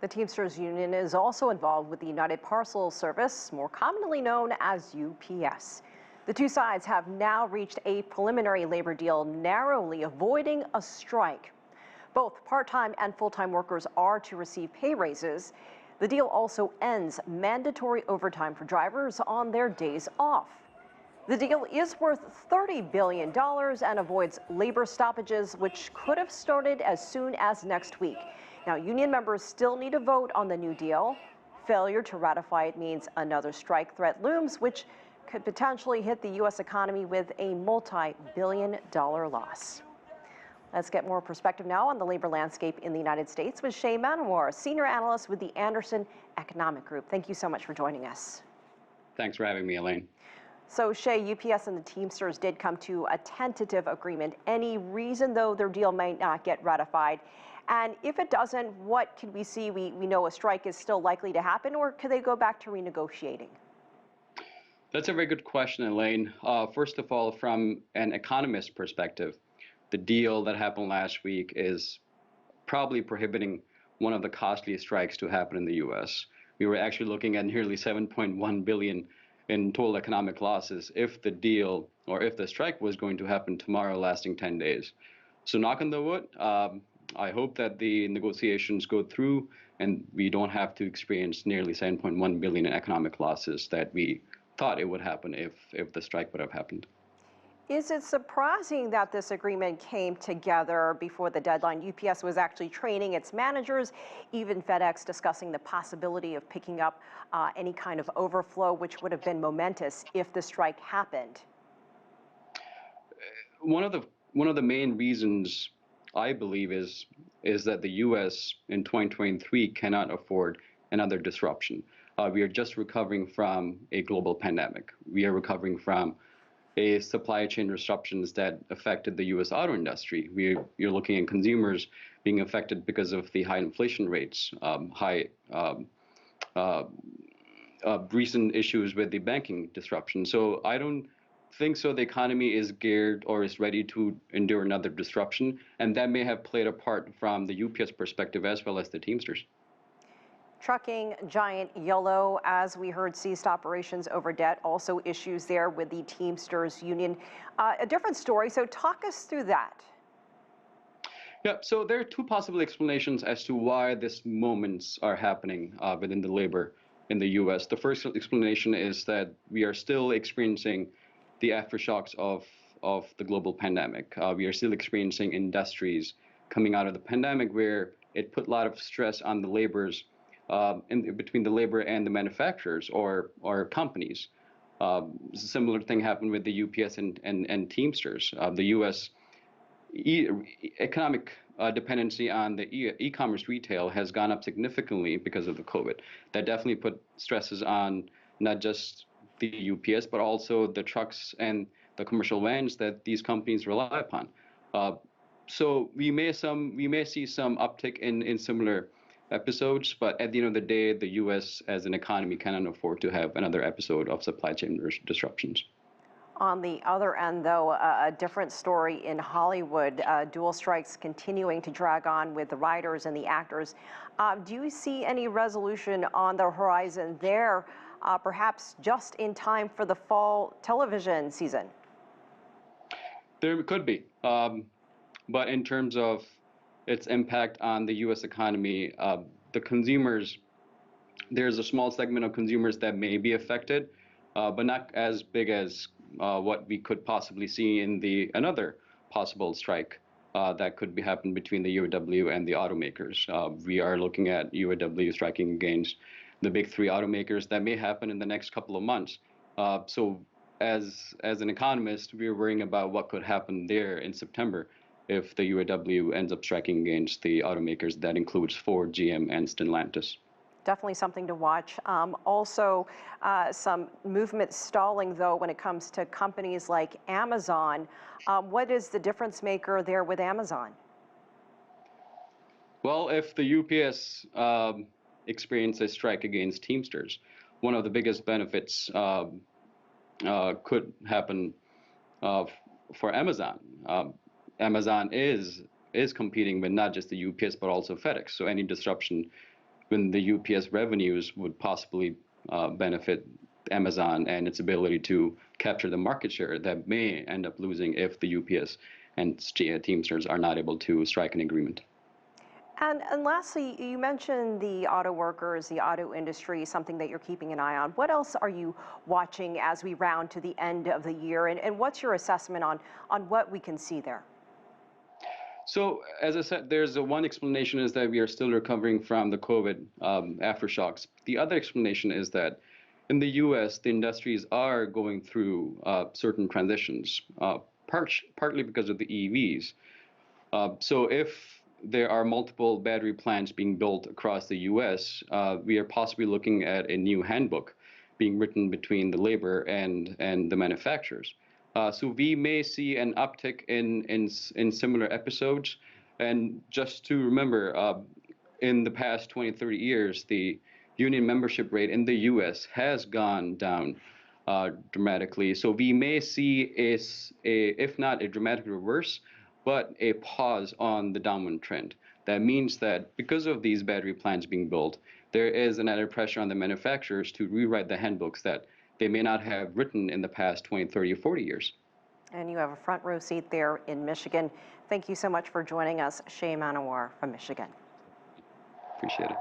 The Teamsters Union is also involved with the United Parcel Service, more commonly known as UPS. The two sides have now reached a preliminary labor deal, narrowly avoiding a strike. Both part-time and full-time workers are to receive pay raises. The deal also ends mandatory overtime for drivers on their days off. The deal is worth $30 billion and avoids labor stoppages, which could have started as soon as next week. Now, union members still need to vote on the new deal. Failure to ratify it means another strike threat looms, which could potentially hit the U.S. economy with a multi-billion-dollar loss. Let's get more perspective now on the labor landscape in the United States with Shay Manawar, senior analyst with the Anderson Economic Group. Thank you so much for joining us. Thanks for having me, Elaine. So, Shay, UPS and the Teamsters did come to a tentative agreement. Any reason, though, their deal might not get ratified? And if it doesn't, what could we see? We know a strike is still likely to happen, or could they go back to renegotiating? That's a very good question, Elaine. First of all, from an economist perspective, the deal that happened last week is probably prohibiting one of the costliest strikes to happen in the U.S. We were actually looking at nearly $7.1 billion in total economic losses if the deal or if the strike was going to happen tomorrow, lasting 10 days. So knock on the wood. I hope that the negotiations go through and we don't have to experience nearly $7.1 billion in economic losses that we thought it would happen if the strike would have happened. Is it surprising that this agreement came together before the deadline? UPS was actually training its managers, even FedEx discussing the possibility of picking up any kind of overflow, which would have been momentous if the strike happened. One of the main reasons I believe is that the U.S. in 2023 cannot afford another disruption. We are just recovering from a global pandemic. We are recovering from a supply chain disruptions that affected the U.S. auto industry. You're looking at consumers being affected because of the high inflation rates, recent issues with the banking disruption. So I don't think so the economy is geared or is ready to endure another disruption, and that may have played a part from the UPS perspective as well as the Teamsters. Trucking giant Yellow, as we heard, ceased operations over debt. Also issues there with the Teamsters Union. A different story, so talk us through that. Yeah, so there are two possible explanations as to why these moments are happening within the labor in the U.S. The first explanation is that we are still experiencing the aftershocks of the global pandemic. We are still experiencing industries coming out of the pandemic where it put a lot of stress on the laborers between the labor and the manufacturers or companies. Similar thing happened with the UPS and Teamsters. The U.S. Economic dependency on the e-commerce retail has gone up significantly because of the COVID. That definitely put stresses on not just the UPS, but also the trucks and the commercial vans that these companies rely upon. So we may see some uptick in similar episodes, but at the end of the day, the U.S. as an economy cannot afford to have another episode of supply chain disruptions. On the other end, though, a different story in Hollywood, dual strikes continuing to drag on with the writers and the actors. Do you see any resolution on the horizon there, perhaps just in time for the fall television season? There could be, but in terms of its impact on the U.S. economy, the consumers, there's a small segment of consumers that may be affected, but not as big as what we could possibly see in another possible strike that could be happen between the UAW and the automakers. We are looking at UAW striking against the big three automakers. That may happen in the next couple of months. So as an economist, we're worrying about what could happen there in September if the UAW ends up striking against the automakers. That includes Ford, GM, and Stellantis. Definitely something to watch. Also, some movement stalling, though, when it comes to companies like Amazon. What is the difference maker there with Amazon? Well, if the UPS experience a strike against Teamsters, one of the biggest benefits could happen for Amazon. Amazon is competing with not just the UPS but also FedEx. So any disruption when the UPS revenues would possibly benefit Amazon and its ability to capture the market share that may end up losing if the UPS and Teamsters are not able to strike an agreement. And lastly, you mentioned the auto workers, the auto industry, something that you're keeping an eye on. What else are you watching as we round to the end of the year? And what's your assessment on what we can see there? So, as I said, there's one explanation is that we are still recovering from the COVID aftershocks. The other explanation is that in the US, the industries are going through certain transitions, partly because of the EVs. So if there are multiple battery plants being built across the US, we are possibly looking at a new handbook being written between the labor and the manufacturers. So we may see an uptick in similar episodes. And just to remember, in the past 20, 30 years, the union membership rate in the US has gone down dramatically. So we may see if not a dramatic reverse, but a pause on the downward trend. That means that because of these battery plants being built, there is an added pressure on the manufacturers to rewrite the handbooks that they may not have written in the past 20, 30, or 40 years. And you have a front row seat there in Michigan. Thank you so much for joining us, Shay Manawar from Michigan. Appreciate it.